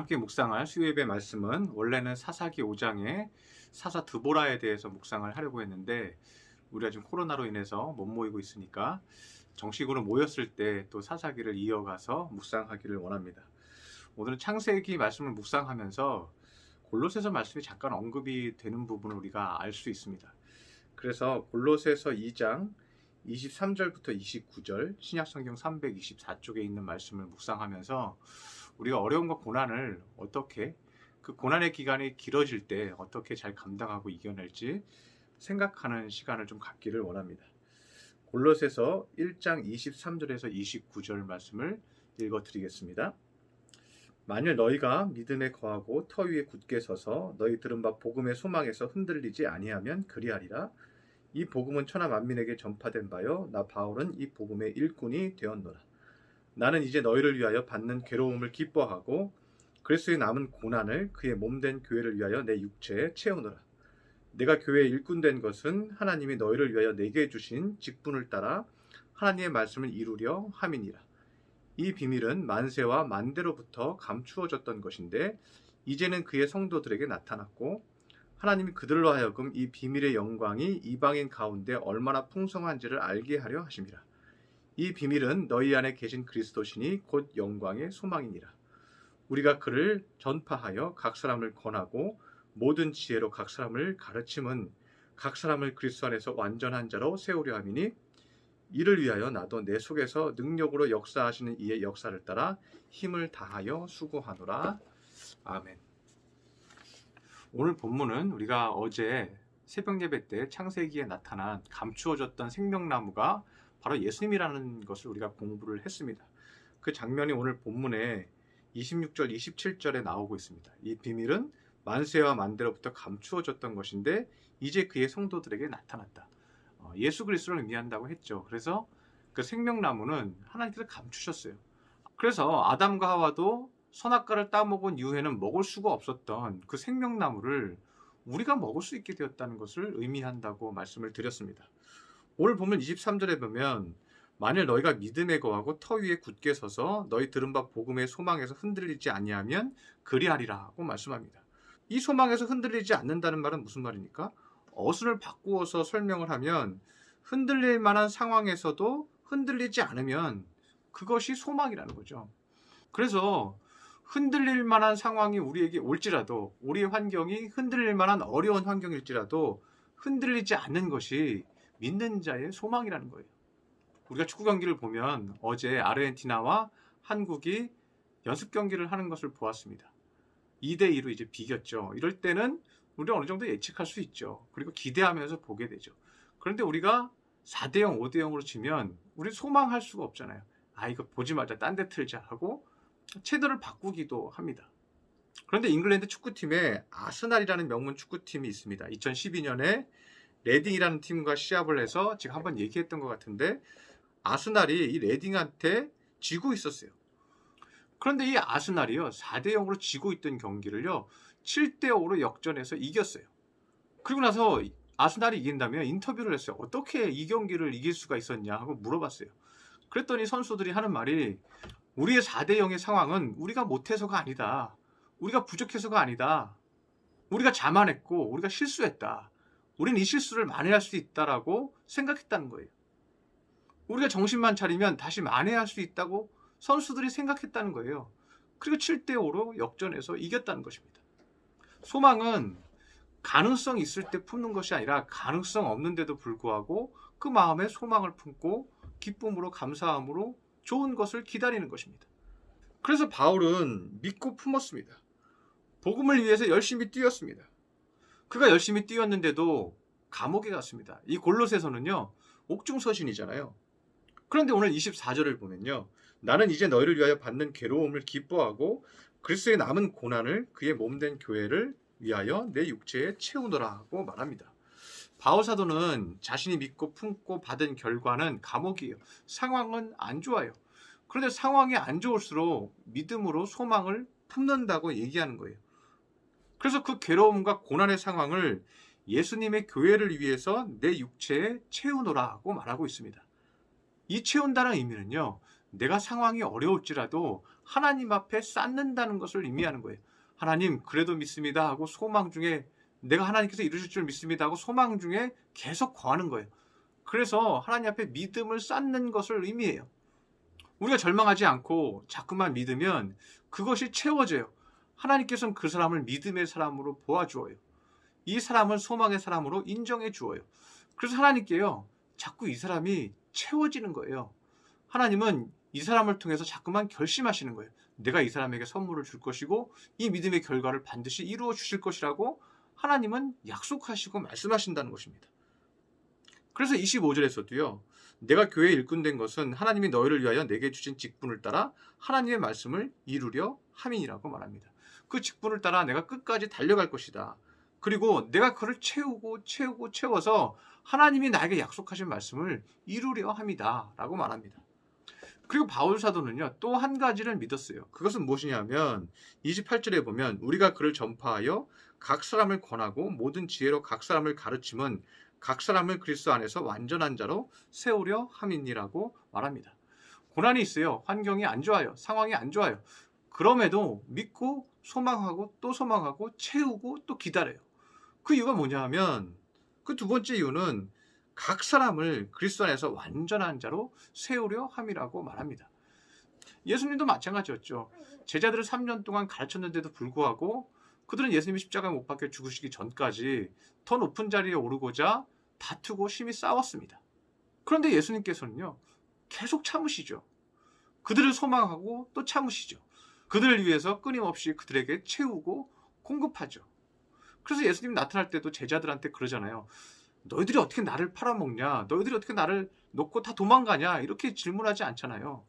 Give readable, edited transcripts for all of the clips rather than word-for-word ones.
함께 묵상할 수요예배 말씀은 원래는 사사기 5장의 사사 드보라에 대해서 묵상을 하려고 했는데 우리가 지금 코로나로 인해서 못 모이고 있으니까 정식으로 모였을 때 또 사사기를 이어가서 묵상하기를 원합니다. 오늘은 창세기 말씀을 묵상하면서 골로새서 말씀이 잠깐 언급이 되는 부분을 우리가 알 수 있습니다. 그래서 골로새서 2장 23절부터 29절 신약성경 324쪽에 있는 말씀을 묵상하면서 우리가 어려움과 고난을 어떻게 그 고난의 기간이 길어질 때 어떻게 잘 감당하고 이겨낼지 생각하는 시간을 좀 갖기를 원합니다. 골로새서 1장 23절에서 29절 말씀을 읽어드리겠습니다. 만일 너희가 믿음에 거하고 터 위에 굳게 서서 너희 들은 바 복음의 소망에서 흔들리지 아니하면 그리하리라. 이 복음은 천하 만민에게 전파된 바요 나 바울은 이 복음의 일꾼이 되었노라. 나는 이제 너희를 위하여 받는 괴로움을 기뻐하고 그리스도의 남은 고난을 그의 몸된 교회를 위하여 내 육체에 채우노라. 내가 교회의 일꾼 된 것은 하나님이 너희를 위하여 내게 주신 직분을 따라 하나님의 말씀을 이루려 함이니라. 이 비밀은 만세와 만대로부터 감추어졌던 것인데 이제는 그의 성도들에게 나타났고 하나님이 그들로 하여금 이 비밀의 영광이 이방인 가운데 얼마나 풍성한지를 알게 하려 하심이라. 이 비밀은 너희 안에 계신 그리스도시니 곧 영광의 소망이니라. 우리가 그를 전파하여 각 사람을 권하고 모든 지혜로 각 사람을 가르침은 각 사람을 그리스도 안에서 완전한 자로 세우려 함이니 이를 위하여 나도 내 속에서 능력으로 역사하시는 이의 역사를 따라 힘을 다하여 수고하노라. 아멘. 오늘 본문은 우리가 어제 새벽 예배 때 창세기에 나타난 감추어졌던 생명나무가 바로 예수님이라는 것을 우리가 공부를 했습니다. 그 장면이 오늘 본문에 26절, 27절에 나오고 있습니다. 이 비밀은 만세와 만대로부터 감추어졌던 것인데 이제 그의 성도들에게 나타났다. 예수 그리스도를 의미한다고 했죠. 그래서 그 생명나무는 하나님께서 감추셨어요. 그래서 아담과 하와도 선악과를 따먹은 이후에는 먹을 수가 없었던 그 생명나무를 우리가 먹을 수 있게 되었다는 것을 의미한다고 말씀을 드렸습니다. 오늘 보면 23절에 보면 만일 너희가 믿음에 거하고 터 위에 굳게 서서 너희 들은 바 복음의 소망에서 흔들리지 아니하면 그리하리라고 말씀합니다. 이 소망에서 흔들리지 않는다는 말은 무슨 말입니까? 어순을 바꾸어서 설명을 하면 흔들릴 만한 상황에서도 흔들리지 않으면 그것이 소망이라는 거죠. 그래서 흔들릴 만한 상황이 우리에게 올지라도 우리의 환경이 흔들릴 만한 어려운 환경일지라도 흔들리지 않는 것이 믿는 자의 소망이라는 거예요. 우리가 축구 경기를 보면 어제 아르헨티나와 한국이 연습 경기를 하는 것을 보았습니다. 2대2로 이제 비겼죠. 이럴 때는 우리가 어느 정도 예측할 수 있죠. 그리고 기대하면서 보게 되죠. 그런데 우리가 4대0, 5대0으로 치면 우리 소망할 수가 없잖아요. 이거 보지 말자, 딴 데 틀자 하고 체제를 바꾸기도 합니다. 그런데 잉글랜드 축구팀에 아스날이라는 명문 축구팀이 있습니다. 2012년에 레딩이라는 팀과 시합을 해서 지금 한번 얘기했던 것 같은데 아스날이 이 레딩한테 지고 있었어요. 그런데 이 아스날이요 4대0으로 지고 있던 경기를요 7대5로 역전해서 이겼어요. 그리고 나서 아스날이 이긴다면 인터뷰를 했어요. 어떻게 이 경기를 이길 수가 있었냐 하고 물어봤어요. 그랬더니 선수들이 하는 말이 우리의 4대0의 상황은 우리가 못해서가 아니다. 우리가 부족해서가 아니다. 우리가 자만했고 우리가 실수했다. 우리는 이 실수를 만회할 수 있다라고 생각했다는 거예요. 우리가 정신만 차리면 다시 만회할 수 있다고 선수들이 생각했다는 거예요. 그리고 7대5로 역전해서 이겼다는 것입니다. 소망은 가능성 있을 때 품는 것이 아니라 가능성 없는데도 불구하고 그 마음에 소망을 품고 기쁨으로 감사함으로 좋은 것을 기다리는 것입니다. 그래서 바울은 믿고 품었습니다. 복음을 위해서 열심히 뛰었습니다. 그가 열심히 뛰었는데도 감옥에 갔습니다. 이 골로새서는요 옥중서신이잖아요. 그런데 오늘 24절을 보면요 나는 이제 너희를 위하여 받는 괴로움을 기뻐하고 그리스도의 남은 고난을 그의 몸된 교회를 위하여 내 육체에 채우노라고 말합니다. 바울 사도는 자신이 믿고 품고 받은 결과는 감옥이에요. 상황은 안 좋아요. 그런데 상황이 안 좋을수록 믿음으로 소망을 품는다고 얘기하는 거예요. 그래서 그 괴로움과 고난의 상황을 예수님의 교회를 위해서 내 육체에 채우노라고 말하고 있습니다. 이 채운다는 의미는요 내가 상황이 어려울지라도 하나님 앞에 쌓는다는 것을 의미하는 거예요. 하나님 그래도 믿습니다 하고 소망 중에 내가 하나님께서 이루실 줄 믿습니다 하고 소망 중에 계속 거하는 거예요. 그래서 하나님 앞에 믿음을 쌓는 것을 의미해요. 우리가 절망하지 않고 자꾸만 믿으면 그것이 채워져요. 하나님께서는 그 사람을 믿음의 사람으로 보아주어요. 이 사람을 소망의 사람으로 인정해 주어요. 그래서 하나님께요, 자꾸 이 사람이 채워지는 거예요. 하나님은 이 사람을 통해서 자꾸만 결심하시는 거예요. 내가 이 사람에게 선물을 줄 것이고 이 믿음의 결과를 반드시 이루어 주실 것이라고 하나님은 약속하시고 말씀하신다는 것입니다. 그래서 25절에서도요. 내가 교회에 일꾼 된 것은 하나님이 너희를 위하여 내게 주신 직분을 따라 하나님의 말씀을 이루려 함이니라고 말합니다. 그 직분을 따라 내가 끝까지 달려갈 것이다. 그리고 내가 그를 채워서 하나님이 나에게 약속하신 말씀을 이루려 함이다 라고 말합니다. 그리고 바울 사도는요, 또 한 가지를 믿었어요. 그것은 무엇이냐면 28절에 보면 우리가 그를 전파하여 각 사람을 권하고 모든 지혜로 각 사람을 가르침은 각 사람을 그리스도 안에서 완전한 자로 세우려 함이니라고 말합니다. 고난이 있어요. 환경이 안 좋아요. 상황이 안 좋아요. 그럼에도 믿고 소망하고 또 소망하고 채우고 또 기다려요. 그 이유가 뭐냐 하면 그 두 번째 이유는 각 사람을 그리스도 안에서 완전한 자로 세우려 함이라고 말합니다. 예수님도 마찬가지였죠. 제자들을 3년 동안 가르쳤는데도 불구하고 그들은 예수님이 십자가에 못 박혀 죽으시기 전까지 더 높은 자리에 오르고자 다투고 심히 싸웠습니다. 그런데 예수님께서는요, 계속 참으시죠. 그들을 소망하고 또 참으시죠. 그들을 위해서 끊임없이 그들에게 채우고 공급하죠. 그래서 예수님이 나타날 때도 제자들한테 그러잖아요. 너희들이 어떻게 나를 팔아먹냐? 너희들이 어떻게 나를 놓고 다 도망가냐? 이렇게 질문하지 않잖아요.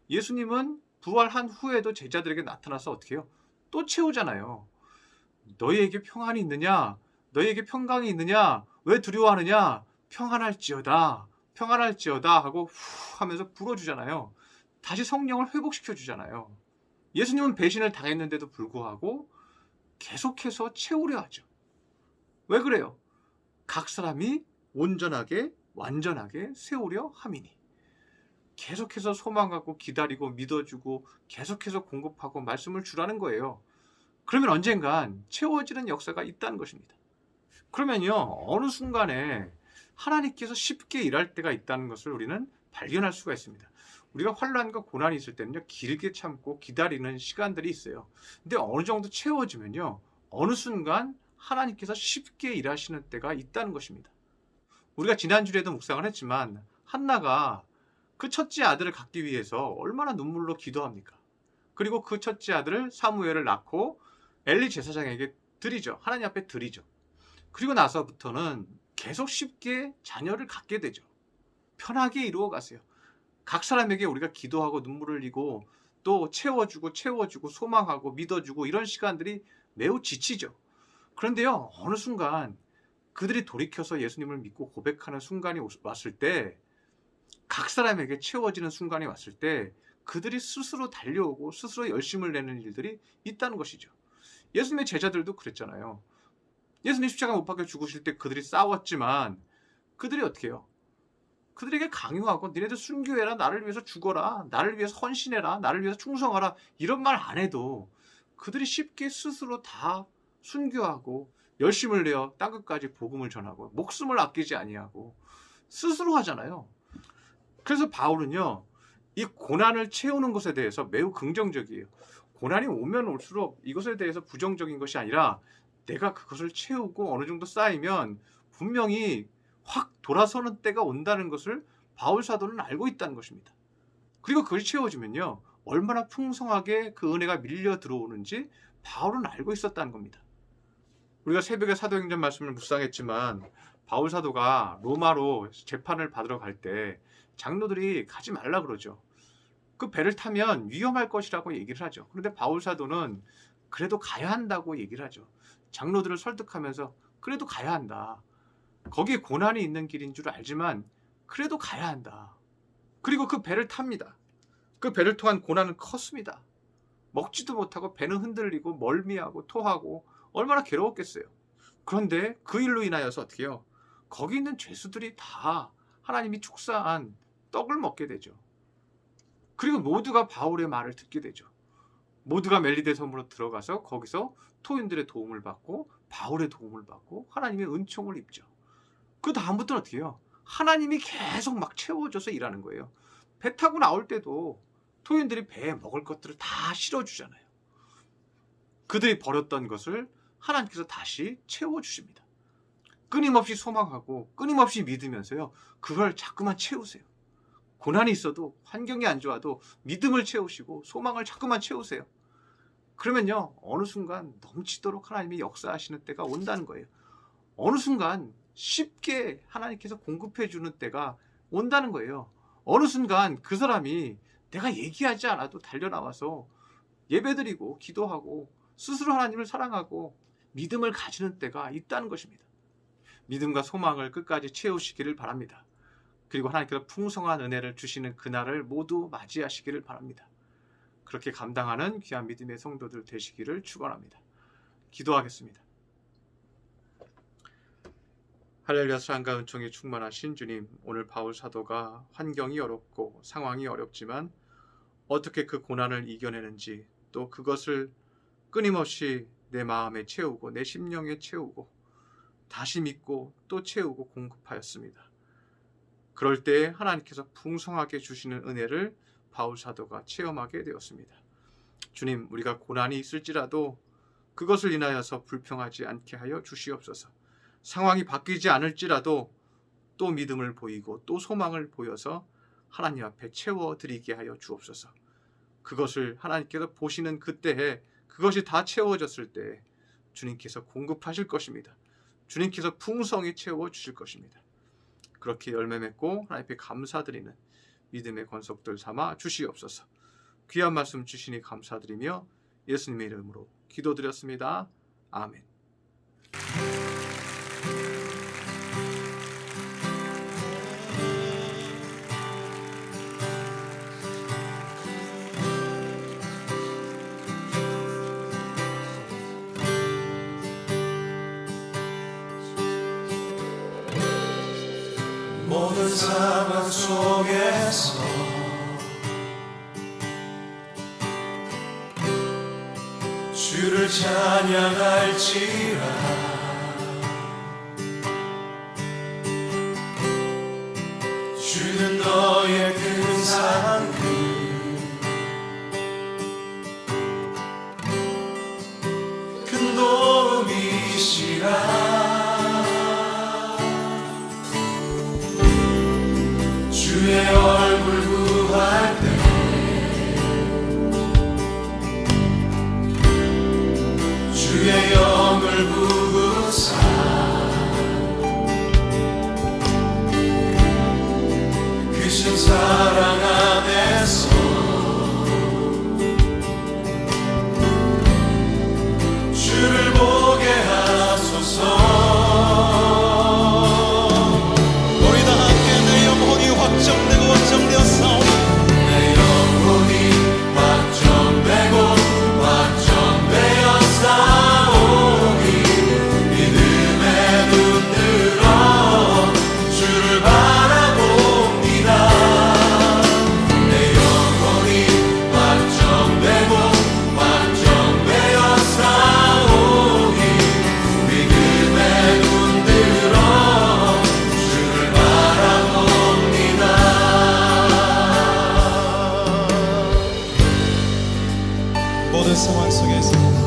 예수님은 부활한 후에도 제자들에게 나타나서 어떻게 해요? 또 채우잖아요. 너희에게 평안이 있느냐? 너희에게 평강이 있느냐? 왜 두려워하느냐? 평안할지어다. 평안할지어다 하고 후 하면서 불어주잖아요. 다시 성령을 회복시켜 주잖아요. 예수님은 배신을 당했는데도 불구하고 계속해서 채우려 하죠. 왜 그래요? 각 사람이 온전하게 완전하게 세우려 함이니. 계속해서 소망하고 기다리고 믿어주고 계속해서 공급하고 말씀을 주라는 거예요. 그러면 언젠간 채워지는 역사가 있다는 것입니다. 그러면요, 어느 순간에 하나님께서 쉽게 일할 때가 있다는 것을 우리는 발견할 수가 있습니다. 우리가 환난과 고난이 있을 때는요, 길게 참고 기다리는 시간들이 있어요. 근데 어느 정도 채워지면요, 어느 순간 하나님께서 쉽게 일하시는 때가 있다는 것입니다. 우리가 지난주에도 묵상을 했지만 한나가 그 첫째 아들을 갖기 위해서 얼마나 눈물로 기도합니까? 그리고 그 첫째 아들을 사무엘을 낳고 엘리 제사장에게 드리죠. 하나님 앞에 드리죠. 그리고 나서부터는 계속 쉽게 자녀를 갖게 되죠. 편하게 이루어 가세요. 각 사람에게 우리가 기도하고 눈물을 흘리고 또 채워주고 소망하고 믿어주고 이런 시간들이 매우 지치죠. 그런데요, 어느 순간 그들이 돌이켜서 예수님을 믿고 고백하는 순간이 왔을 때, 각 사람에게 채워지는 순간이 왔을 때 그들이 스스로 달려오고 스스로 열심을 내는 일들이 있다는 것이죠. 예수님의 제자들도 그랬잖아요. 예수님 십자가 못 박혀 죽으실 때 그들이 싸웠지만 그들이 어떻게 해요? 그들에게 강요하고 니네들 순교해라, 나를 위해서 죽어라, 나를 위해서 헌신해라, 나를 위해서 충성하라 이런 말 안 해도 그들이 쉽게 스스로 다 순교하고 열심을 내어 땅끝까지 복음을 전하고 목숨을 아끼지 아니하고 스스로 하잖아요. 그래서 바울은요, 이 고난을 채우는 것에 대해서 매우 긍정적이에요. 고난이 오면 올수록 이것에 대해서 부정적인 것이 아니라 내가 그것을 채우고 어느 정도 쌓이면 분명히 확 돌아서는 때가 온다는 것을 바울 사도는 알고 있다는 것입니다. 그리고 그것이 채워지면요, 얼마나 풍성하게 그 은혜가 밀려 들어오는지 바울은 알고 있었다는 겁니다. 우리가 새벽에 사도행전 말씀을 묵상했지만 바울 사도가 로마로 재판을 받으러 갈 때 장로들이 가지 말라 그러죠. 그 배를 타면 위험할 것이라고 얘기를 하죠. 그런데 바울 사도는 그래도 가야 한다고 얘기를 하죠. 장로들을 설득하면서 그래도 가야 한다. 거기에 고난이 있는 길인 줄 알지만 그래도 가야 한다. 그리고 그 배를 탑니다. 그 배를 통한 고난은 컸습니다. 먹지도 못하고 배는 흔들리고 멀미하고 토하고 얼마나 괴로웠겠어요. 그런데 그 일로 인하여서 어떻게 해요? 거기 있는 죄수들이 다 하나님이 축사한 떡을 먹게 되죠. 그리고 모두가 바울의 말을 듣게 되죠. 모두가 멜리데 섬으로 들어가서 거기서 토인들의 도움을 받고 바울의 도움을 받고 하나님의 은총을 입죠. 그 다음부터는 어떻게 해요? 하나님이 계속 막 채워줘서 일하는 거예요. 배 타고 나올 때도 토인들이 배에 먹을 것들을 다 실어주잖아요. 그들이 버렸던 것을 하나님께서 다시 채워주십니다. 끊임없이 소망하고 끊임없이 믿으면서요, 그걸 자꾸만 채우세요. 고난이 있어도, 환경이 안 좋아도 믿음을 채우시고 소망을 자꾸만 채우세요. 그러면요, 어느 순간 넘치도록 하나님이 역사하시는 때가 온다는 거예요. 어느 순간 쉽게 하나님께서 공급해 주는 때가 온다는 거예요. 어느 순간 그 사람이 내가 얘기하지 않아도 달려나와서 예배드리고 기도하고 스스로 하나님을 사랑하고 믿음을 가지는 때가 있다는 것입니다. 믿음과 소망을 끝까지 채우시기를 바랍니다. 그리고 하나님께서 풍성한 은혜를 주시는 그날을 모두 맞이하시기를 바랍니다. 그렇게 감당하는 귀한 믿음의 성도들 되시기를 축원합니다. 기도하겠습니다. 할렐루야. 사랑과 은총이 충만하신 주님, 오늘 바울 사도가 환경이 어렵고 상황이 어렵지만 어떻게 그 고난을 이겨내는지, 또 그것을 끊임없이 내 마음에 채우고 내 심령에 채우고 다시 믿고 또 채우고 공급하였습니다. 그럴 때 하나님께서 풍성하게 주시는 은혜를 바울 사도가 체험하게 되었습니다. 주님, 우리가 고난이 있을지라도 그것을 인하여서 불평하지 않게 하여 주시옵소서. 상황이 바뀌지 않을지라도 또 믿음을 보이고 또 소망을 보여서 하나님 앞에 채워드리게 하여 주옵소서. 그것을 하나님께서 보시는 그때에 그것이 다 채워졌을 때 주님께서 공급하실 것입니다. 주님께서 풍성히 채워주실 것입니다. 그렇게 열매 맺고 하나님 앞에 감사드리는 믿음의 권속들 삼아 주시옵소서. 귀한 말씀 주시니 감사드리며 예수님의 이름으로 기도드렸습니다. 아멘. 모든 상황 속에서 주를 찬양할지라. 주는 너의 큰 사랑 큰 도움이시라. 주의 얼굴 구할 때 주의 영을 부으사 크신 사랑 안에서 주를 보게 하소서. 확정되고 확정되었사오니 내 영혼이 확정되고 확정되었사오니 믿음의 눈 들어 주를 바라봅니다. 내 영혼이 확정되고 확정되었사오니 믿음의 눈 들어 주를 바라봅니다. 모든 상황 속에서